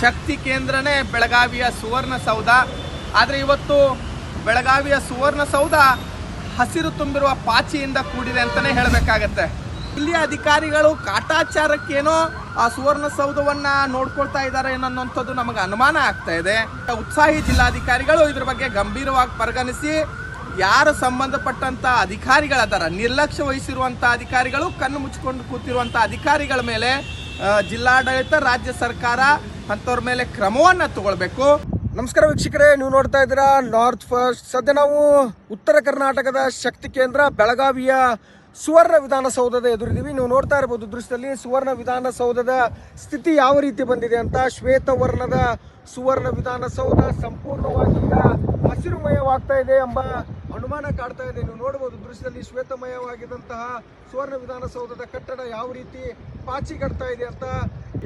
ಶಕ್ತಿ ಕೇಂದ್ರನೇ ಬೆಳಗಾವಿಯ ಸುವರ್ಣಸೌಧ. ಆದರೆ ಇವತ್ತು ಬೆಳಗಾವಿಯ ಸುವರ್ಣಸೌಧ ಹಸಿರು ತುಂಬಿರುವ ಪಾಚಿಯಿಂದ ಕೂಡಿದೆ ಅಂತಲೇ ಹೇಳಬೇಕಾಗತ್ತೆ. ಇಲ್ಲಿಯ ಅಧಿಕಾರಿಗಳು ಕಾಟಾಚಾರಕ್ಕೇನೋ ಆ ಸುವರ್ಣಸೌಧವನ್ನು ನೋಡ್ಕೊಳ್ತಾ ಇದ್ದಾರೆ ಅನ್ನೋಂಥದ್ದು ನಮಗೆ ಅನುಮಾನ ಆಗ್ತಾ ಇದೆ. ಉತ್ಸಾಹಿ ಜಿಲ್ಲಾಧಿಕಾರಿಗಳು ಇದ್ರ ಬಗ್ಗೆ ಗಂಭೀರವಾಗಿ ಪರಿಗಣಿಸಿ ಯಾರು ಸಂಬಂಧಪಟ್ಟಂಥ ಅಧಿಕಾರಿಗಳದಾರ, ನಿರ್ಲಕ್ಷ್ಯ ವಹಿಸಿರುವಂಥ ಅಧಿಕಾರಿಗಳು, ಕಣ್ಣು ಮುಚ್ಚಿಕೊಂಡು ಕೂತಿರುವಂಥ ಅಧಿಕಾರಿಗಳ ಮೇಲೆ ಜಿಲ್ಲಾಡಳಿತ, ರಾಜ್ಯ ಸರ್ಕಾರ ಅಂಥವ್ರ ಮೇಲೆ ಕ್ರಮವನ್ನು ತಗೊಳ್ಬೇಕು. ನಮಸ್ಕಾರ ವೀಕ್ಷಕರೇ, ನೀವು ನೋಡ್ತಾ ಇದ್ದೀರಾ ನಾರ್ತ್ ಫಸ್ಟ್. ಸದ್ಯ ನಾವು ಉತ್ತರ ಕರ್ನಾಟಕದ ಶಕ್ತಿ ಕೇಂದ್ರ ಬೆಳಗಾವಿಯ ಸುವರ್ಣ ವಿಧಾನಸೌಧದ ಎದುರಿದ್ದೀವಿ. ನೀವು ನೋಡ್ತಾ ಇರಬಹುದು ದೃಶ್ಯದಲ್ಲಿ ಸುವರ್ಣ ವಿಧಾನಸೌಧದ ಸ್ಥಿತಿ ಯಾವ ರೀತಿ ಬಂದಿದೆ ಅಂತ. ಶ್ವೇತವರ್ಣದ ಸುವರ್ಣ ವಿಧಾನಸೌಧ ಸಂಪೂರ್ಣವಾಗಿ ಈಗ ಹಸಿರುಮಯವಾಗ್ತಾ ಇದೆ ಎಂಬ ಅನುಮಾನ ಕಾಡ್ತಾ ಇದೆ. ನೀವು ನೋಡಬಹುದು ದೃಶ್ಯದಲ್ಲಿ ಶ್ವೇತಮಯವಾಗಿದ್ದಂತಹ ಸುವರ್ಣ ವಿಧಾನಸೌಧದ ಕಟ್ಟಡ ಯಾವ ರೀತಿ ಪಾಚಿಗಡ್ತಾ ಇದೆ ಅಂತ.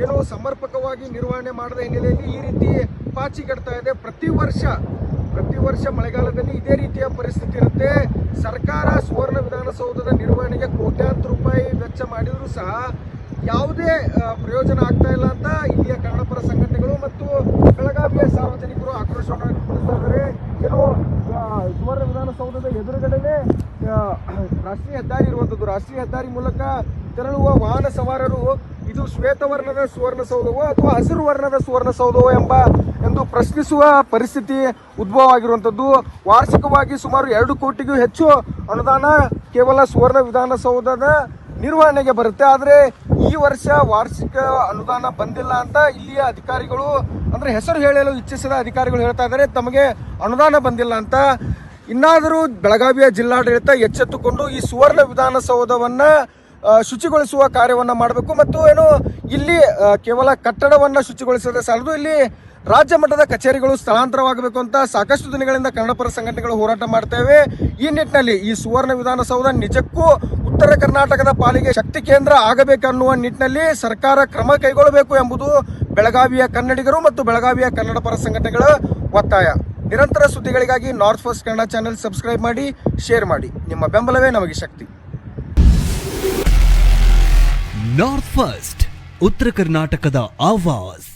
ಏನೋ ಸಮರ್ಪಕವಾಗಿ ನಿರ್ವಹಣೆ ಮಾಡದ ಹಿನ್ನೆಲೆಯಲ್ಲಿ ಈ ರೀತಿ ಪಾಚಿಗಡ್ತಾ ಇದೆ. ಪ್ರತಿ ವರ್ಷ ಮಳೆಗಾಲದಲ್ಲಿ ಇದೇ ರೀತಿಯ ಪರಿಸ್ಥಿತಿ ಇರುತ್ತೆ. ಸರ್ಕಾರ ಸುವರ್ಣ ವಿಧಾನಸೌಧದ ನಿರ್ವಹಣೆಗೆ ಕೋಟ್ಯಾಂತರ ರೂಪಾಯಿ ವೆಚ್ಚ ಮಾಡಿದರೂ ಸಹ ಯಾವುದೇ ಪ್ರಯೋಜನ ಆಗ್ತಾ ಇಲ್ಲ ಅಂತ ಇಲ್ಲಿಯ ಕನ್ನಡಪರ ಸಂಘಟನೆಗಳು ಮತ್ತು ಬೆಳಗಾವಿಯ ಸಾರ್ವಜನಿಕರು ಆಕ್ರೋಶವನ್ನು ವ್ಯಕ್ತಪಡಿಸಿದ್ದಾರೆ. ಕೆಲವು ಸುವರ್ಣ ವಿಧಾನಸೌಧದ ಎದುರುಗಡೆನೆ ರಾಷ್ಟ್ರೀಯ ಹೆದ್ದಾರಿ ಇರುವಂಥದ್ದು. ರಾಷ್ಟ್ರೀಯ ಹೆದ್ದಾರಿ ಮೂಲಕ ತೆರಳುವ ವಾಹನ ಸವಾರರು ಇದು ಶ್ವೇತವರ್ಣದ ಸುವರ್ಣಸೌಧವೋ ಅಥವಾ ಹಸಿರು ವರ್ಣದ ಸುವರ್ಣಸೌಧವೋ ಎಂದು ಪ್ರಶ್ನಿಸುವ ಪರಿಸ್ಥಿತಿ ಉದ್ಭವ ಆಗಿರುವಂಥದ್ದು. ವಾರ್ಷಿಕವಾಗಿ ಸುಮಾರು 2 ಕೋಟಿಗೂ ಹೆಚ್ಚು ಅನುದಾನ ಕೇವಲ ಸುವರ್ಣ ವಿಧಾನಸೌಧದ ನಿರ್ವಹಣೆಗೆ ಬರುತ್ತೆ. ಆದರೆ ಈ ವರ್ಷ ವಾರ್ಷಿಕ ಅನುದಾನ ಬಂದಿಲ್ಲ ಅಂತ ಇಲ್ಲಿಯ ಅಧಿಕಾರಿಗಳು, ಅಂದರೆ ಹೆಸರು ಹೇಳಲು ಇಚ್ಛಿಸದ ಅಧಿಕಾರಿಗಳು ಹೇಳ್ತಾ ಇದ್ದಾರೆ, ತಮಗೆ ಅನುದಾನ ಬಂದಿಲ್ಲ ಅಂತ. ಇನ್ನಾದರೂ ಬೆಳಗಾವಿಯ ಜಿಲ್ಲಾಡಳಿತ ಎಚ್ಚೆತ್ತುಕೊಂಡು ಈ ಸುವರ್ಣ ವಿಧಾನಸೌಧವನ್ನು ಶುಚಿಗೊಳಿಸುವ ಕಾರ್ಯವನ್ನು ಮಾಡಬೇಕು. ಮತ್ತು ಇಲ್ಲಿ ಕೇವಲ ಕಟ್ಟಡವನ್ನು ಶುಚಿಗೊಳಿಸದೆ ಸಾಲದು, ಇಲ್ಲಿ ರಾಜ್ಯ ಮಟ್ಟದ ಕಚೇರಿಗಳು ಸ್ಥಳಾಂತರವಾಗಬೇಕು ಅಂತ ಸಾಕಷ್ಟು ದಿನಗಳಿಂದ ಕನ್ನಡಪರ ಸಂಘಟನೆಗಳು ಹೋರಾಟ ಮಾಡ್ತೇವೆ. ಈ ನಿಟ್ಟಿನಲ್ಲಿ ಈ ಸುವರ್ಣ ವಿಧಾನಸೌಧ ನಿಜಕ್ಕೂ ಉತ್ತರ ಕರ್ನಾಟಕದ ಪಾಲಿಗೆ ಶಕ್ತಿ ಕೇಂದ್ರ ಆಗಬೇಕನ್ನುವ ನಿಟ್ಟಿನಲ್ಲಿ ಸರ್ಕಾರ ಕ್ರಮ ಕೈಗೊಳ್ಳಬೇಕು ಎಂಬುದು ಬೆಳಗಾವಿಯ ಕನ್ನಡಿಗರು ಮತ್ತು ಬೆಳಗಾವಿಯ ಕನ್ನಡಪರ ಸಂಘಟನೆಗಳ ಒತ್ತಾಯ. ನಿರಂತರ ಸುದ್ದಿಗಳಿಗಾಗಿ north first Kannada channel subscribe ಮಾಡಿ, ಶೇರ್ ಮಾಡಿ. ನಿಮ್ಮ ಬೆಂಬಲವೇ ನಮಗೆ ಶಕ್ತಿ. ನಾರ್ತ್ ಫಸ್ಟ್, ಉತ್ತರ ಕರ್ನಾಟಕದ ಆವಾಜ್.